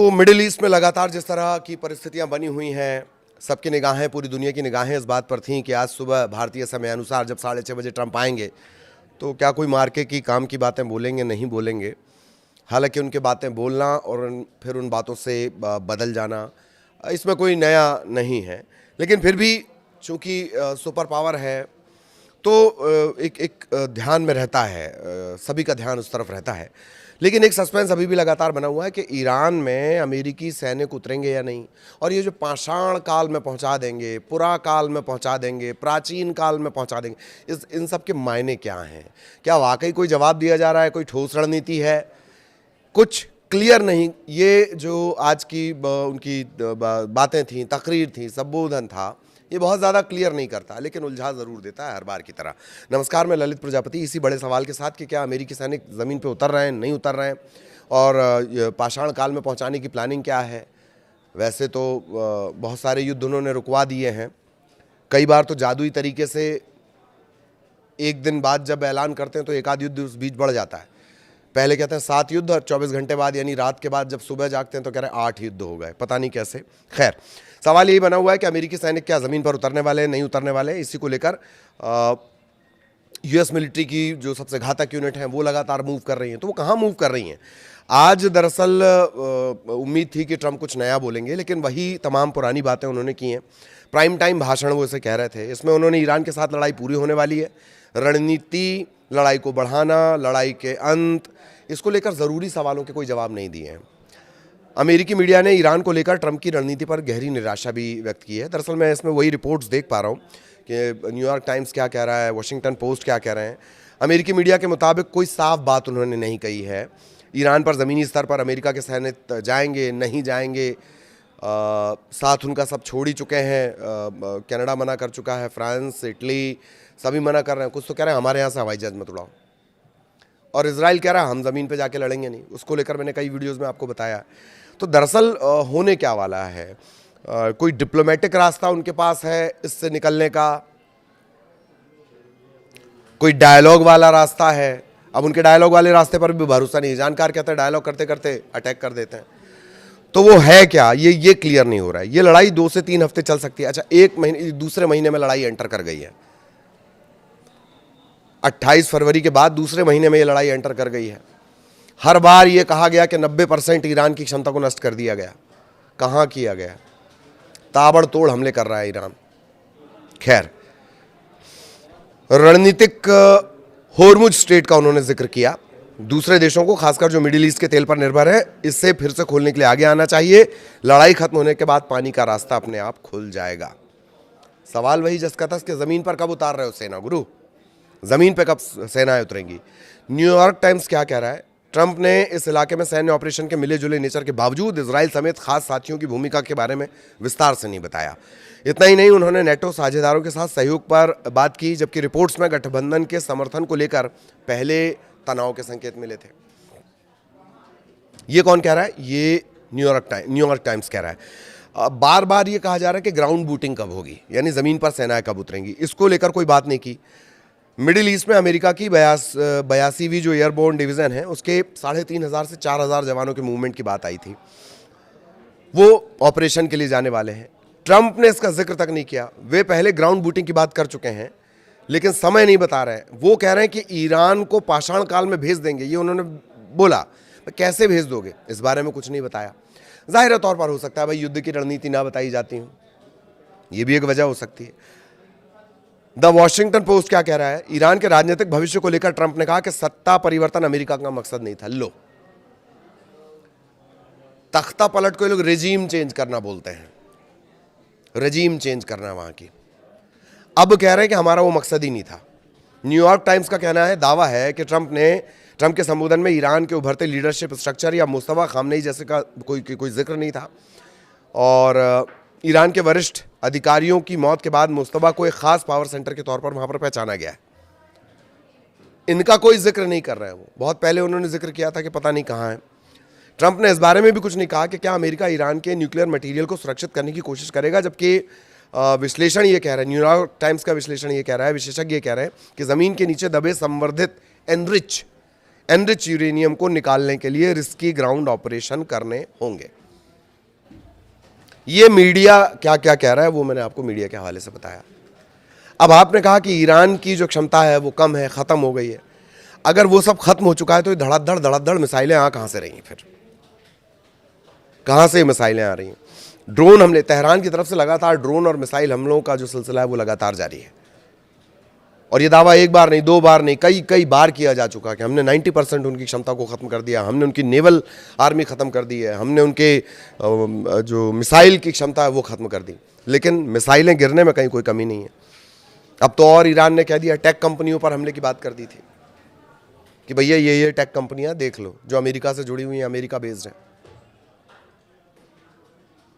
तो middle east में लगातार जिस तरह की परिस्थितियां बनी हुई हैं, सबकी निगाहें, पूरी दुनिया की निगाहें इस बात पर थीं कि आज सुबह भारतीय समय अनुसार जब 6:30 बजे ट्रंप आएंगे तो क्या कोई मार्के की काम की बातें बोलेंगे, नहीं बोलेंगे। हालांकि उनके बातें बोलना और फिर उन बातों से बदल जाना, इसमें कोई नया नहीं है। लेकिन फिर भी चूँकि सुपर पावर है तो एक एक ध्यान में रहता है, सभी का ध्यान उस तरफ रहता है। लेकिन एक सस्पेंस अभी भी लगातार बना हुआ है कि ईरान में अमेरिकी सैनिक उतरेंगे या नहीं, और ये जो पाषाण काल में पहुंचा देंगे, पुरा काल में पहुंचा देंगे, प्राचीन काल में पहुंचा देंगे, इन सब के मायने क्या हैं? क्या वाकई कोई जवाब दिया जा रहा है? कोई ठोस रणनीति है? कुछ क्लियर नहीं। ये जो आज की उनकी बातें थीं, तकरीर थी, संबोधन था, ये बहुत ज़्यादा क्लियर नहीं करता, लेकिन उलझा ज़रूर देता है हर बार की तरह। नमस्कार, मैं ललित प्रजापति, इसी बड़े सवाल के साथ कि क्या अमेरिकी सैनिक ज़मीन पे उतर रहे हैं, नहीं उतर रहे हैं, और पाषाण काल में पहुंचाने की प्लानिंग क्या है। वैसे तो बहुत सारे युद्ध उन्होंने रुकवा दिए हैं, कई बार तो जादुई तरीके से एक दिन बाद जब ऐलान करते हैं तो एक आध युद्ध उस बीच बढ़ जाता है। पहले कहते हैं 7 युद्ध, और 24 घंटे बाद यानी रात के बाद जब सुबह जागते हैं तो कह रहे हैं 8 युद्ध हो गए, पता नहीं कैसे। खैर, सवाल यही बना हुआ है कि अमेरिकी सैनिक क्या ज़मीन पर उतरने वाले हैं, नहीं उतरने वाले। इसी को लेकर यूएस मिलिट्री की जो सबसे घातक यूनिट हैं वो लगातार मूव कर रही हैं। तो वो कहाँ मूव कर रही हैं? आज दरअसल उम्मीद थी कि ट्रंप कुछ नया बोलेंगे, लेकिन वही तमाम पुरानी बातें उन्होंने की हैं। प्राइम टाइम भाषण वो इसे कह रहे थे। इसमें उन्होंने ईरान के साथ लड़ाई पूरी होने वाली है, रणनीति, लड़ाई को बढ़ाना, लड़ाई के अंत, इसको लेकर ज़रूरी सवालों के कोई जवाब नहीं दिए हैं। अमेरिकी मीडिया ने ईरान को लेकर ट्रंप की रणनीति पर गहरी निराशा भी व्यक्त की है। दरअसल मैं इसमें वही रिपोर्ट्स देख पा रहा हूँ कि न्यूयॉर्क टाइम्स क्या कह रहा है, वॉशिंगटन पोस्ट क्या कह रहे हैं। अमेरिकी मीडिया के मुताबिक कोई साफ बात उन्होंने नहीं कही है। ईरान पर ज़मीनी स्तर पर अमेरिका के सैनिक जाएंगे, नहीं जाएंगे, साथ उनका सब छोड़ ही चुके हैं। कनाडा मना कर चुका है, फ्रांस, इटली सभी मना कर रहे हैं। कुछ तो कह रहे हैं हमारे यहाँ से हवाई जहाज मत उड़ाओ, और इजराइल कह रहा है हम ज़मीन पे जाके लड़ेंगे नहीं। उसको लेकर मैंने कई वीडियोस में आपको बताया। तो दरअसल होने क्या वाला है? कोई डिप्लोमेटिक रास्ता उनके पास है इससे निकलने का, कोई डायलॉग वाला रास्ता है। अब उनके डायलॉग वाले रास्ते पर भी भरोसा नहीं है। जानकार कहते हैं डायलॉग करते करते अटैक कर देते हैं, तो वो है क्या, ये क्लियर नहीं हो रहा है। ये लड़ाई 2 से 3 हफ्ते चल सकती है। अच्छा, 1 महीने, दूसरे महीने में लड़ाई एंटर कर गई है। 28 फरवरी के बाद दूसरे महीने में ये लड़ाई एंटर कर गई है। हर बार ये कहा गया कि 90% ईरान की क्षमता को नष्ट कर दिया गया। कहाँ किया गया? ताबड़तोड़ हमले कर रहा है ईरान। खैर, रणनीतिक होर्मुज स्ट्रेट का उन्होंने जिक्र किया। दूसरे देशों को, खासकर जो मिडिल ईस्ट के तेल पर निर्भर है, इससे फिर से खोलने के लिए आगे आना चाहिए। लड़ाई खत्म होने के बाद पानी का रास्ता अपने आप खुल जाएगा। सवाल वही जस का तस कि जमीन पर कब उतार रहे हो सेना गुरु? जमीन पर कब सेनाएं उतरेंगी? न्यूयॉर्क टाइम्स क्या कह रहा है? ट्रंप ने इस इलाके में सैन्य ऑपरेशन के मिले जुले नेचर के बावजूद इजराइल समेत खास साथियों की भूमिका के बारे में विस्तार से नहीं बताया। इतना ही नहीं, उन्होंने नेटो साझेदारों के साथ सहयोग पर बात की, जबकि रिपोर्ट्स में गठबंधन के समर्थन को लेकर पहले तनाव के संकेत मिले थे। ये कौन कह रहा है? ये न्यूयॉर्क टाइम्स कह रहा है। बार बार ये कहा जा रहा है कि ग्राउंड बूटिंग कब होगी, यानी ज़मीन पर सेनाएं कब उतरेंगी। इसको लेकर कोई बात नहीं की। मिडिल ईस्ट में अमेरिका की 82वीं जो एयरबोर्न डिवीज़न है, उसके 3500 से 4000 जवानों के मूवमेंट की बात आई थी। वो ऑपरेशन के लिए जाने वाले हैं। ट्रंप ने इसका जिक्र तक नहीं किया। वे पहले ग्राउंड बूटिंग की बात कर चुके हैं, लेकिन समय नहीं बता रहे हैं। वो कह रहे हैं कि ईरान को पाषाण काल में भेज देंगे, ये उन्होंने बोला। कैसे भेज दोगे, इस बारे में कुछ नहीं बताया। जाहिर तौर पर हो सकता है भाई युद्ध की रणनीति ना बताई जाती हो, ये भी एक वजह हो सकती है। द वॉशिंगटन पोस्ट क्या कह रहा है? ईरान के राजनीतिक भविष्य को लेकर ट्रंप ने कहा कि सत्ता परिवर्तन अमेरिका का मकसद नहीं था। लो, तख्ता पलट को ये लोग रेजीम चेंज करना बोलते हैं, रेजीम चेंज करना वहां की। अब कह रहे हैं कि हमारा वो मकसद ही नहीं था। न्यूयॉर्क टाइम्स का कहना है, दावा है कि ट्रंप के संबोधन में ईरान के उभरते लीडरशिप स्ट्रक्चर या मुस्तफा खामनेई जैसे का कोई जिक्र नहीं था, और ईरान के वरिष्ठ अधिकारियों की मौत के बाद मुस्तफा को एक खास पावर सेंटर के तौर पर वहां पर पहचाना गया है। इनका कोई जिक्र नहीं कर रहे हैं। वो बहुत पहले उन्होंने जिक्र किया था कि पता नहीं कहाँ है। ट्रंप ने इस बारे में भी कुछ नहीं कहा कि क्या अमेरिका ईरान के न्यूक्लियर मटेरियल को सुरक्षित करने की कोशिश करेगा, जबकि विश्लेषण ये कह रहा है, न्यूयॉर्क टाइम्स का विश्लेषण ये कह रहा है, विशेषज्ञ ये कह रहे हैं कि ज़मीन के नीचे दबे संवर्धित एनरिच यूरेनियम को निकालने के लिए रिस्की ग्राउंड ऑपरेशन करने होंगे। ये मीडिया क्या क्या कह रहा है वो मैंने आपको मीडिया के हवाले से बताया। अब आपने कहा कि ईरान की जो क्षमता है वो कम है, ख़त्म हो गई है। अगर वो सब खत्म हो चुका है तो ये धड़ाधड़ मिसाइलें कहाँ से रही हैं? फिर कहाँ से मिसाइलें आ रही हैं? ड्रोन हमले, तेहरान की तरफ से लगातार ड्रोन और मिसाइल हमलों का जो सिलसिला है वो लगातार जारी है। और ये दावा एक बार नहीं, दो बार नहीं, कई बार किया जा चुका है कि हमने 90% उनकी क्षमता को ख़त्म कर दिया, हमने उनकी नेवल आर्मी ख़त्म कर दी है, हमने उनके जो मिसाइल की क्षमता है वो ख़त्म कर दी। लेकिन मिसाइलें गिरने में कहीं कोई कमी नहीं है। अब तो और ईरान ने कह दिया, टेक कंपनियों पर हमले की बात कर दी थी कि भैया ये टेक कंपनियां देख लो जो अमेरिका से जुड़ी हुई हैं, अमेरिका बेस्ड हैं।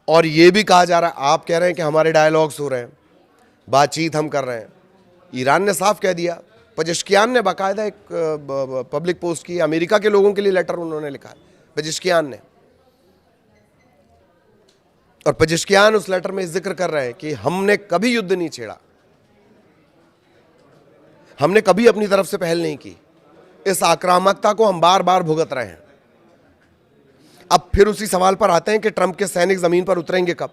और ये भी कहा जा रहा है, आप कह रहे हैं कि हमारे डायलॉग्स हो रहे हैं, बातचीत हम कर रहे हैं। ईरान ने साफ कह दिया, पेजेश्कियान ने बाकायदा एक पब्लिक पोस्ट की, अमेरिका के लोगों के लिए लेटर उन्होंने लिखा है, पेजेश्कियान ने। और पेजेश्कियान उस लेटर में जिक्र कर रहे हैं कि हमने कभी युद्ध नहीं छेड़ा, हमने कभी अपनी तरफ से पहल नहीं की, इस आक्रामकता को हम बार बार भुगत रहे हैं। अब फिर उसी सवाल पर आते हैं कि ट्रंप के सैनिक जमीन पर उतरेंगे कब?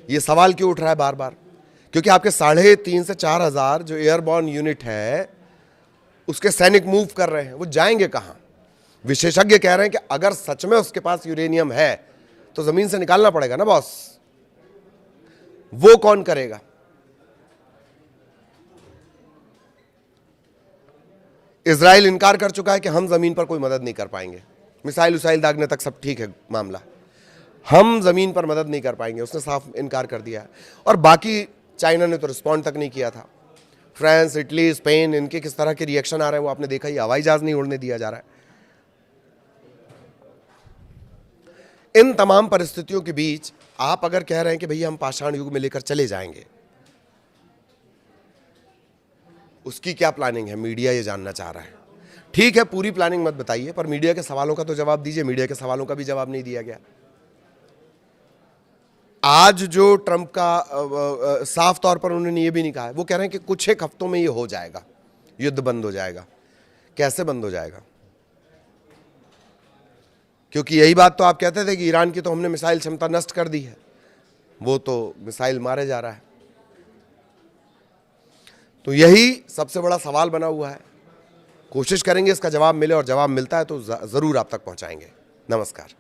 यह सवाल क्यों उठ रहा है बार बार? क्योंकि आपके 3,500 से 4,000 जो एयरबॉर्न यूनिट है उसके सैनिक मूव कर रहे हैं, वो जाएंगे कहां? विशेषज्ञ कह रहे हैं कि अगर सच में उसके पास यूरेनियम है तो जमीन से निकालना पड़ेगा ना बॉस, वो कौन करेगा? इजराइल इनकार कर चुका है कि हम जमीन पर कोई मदद नहीं कर पाएंगे, मिसाइल उसाइल दागने तक सब ठीक है मामला, हम जमीन पर मदद नहीं कर पाएंगे, उसने साफ इनकार कर दिया है। और बाकी चाइना ने तो रिस्पॉन्ड तक नहीं किया था। फ्रांस, इटली, स्पेन, इनके किस तरह के रिएक्शन आ रहे हैं वो आपने देखा ही, हवाई जहाज नहीं उड़ने दिया जा रहा है। इन तमाम परिस्थितियों के बीच आप अगर कह रहे हैं कि भैया हम पाषाण युग में लेकर चले जाएंगे, उसकी क्या प्लानिंग है? मीडिया ये जानना चाह रहा है। ठीक है, पूरी प्लानिंग मत बताइए, पर मीडिया के सवालों का तो जवाब दीजिए। मीडिया के सवालों का भी जवाब नहीं दिया गया। आज जो ट्रंप का साफ तौर पर उन्होंने ये भी नहीं कहा है, वो कह रहे हैं कि कुछ एक हफ्तों में ये हो जाएगा, युद्ध बंद हो जाएगा। कैसे बंद हो जाएगा? क्योंकि यही बात तो आप कहते थे कि ईरान की तो हमने मिसाइल क्षमता नष्ट कर दी है, वो तो मिसाइल मारे जा रहा है। तो यही सबसे बड़ा सवाल बना हुआ है। कोशिश करेंगे इसका जवाब मिले, और जवाब मिलता है तो जरूर आप तक पहुंचाएंगे। नमस्कार।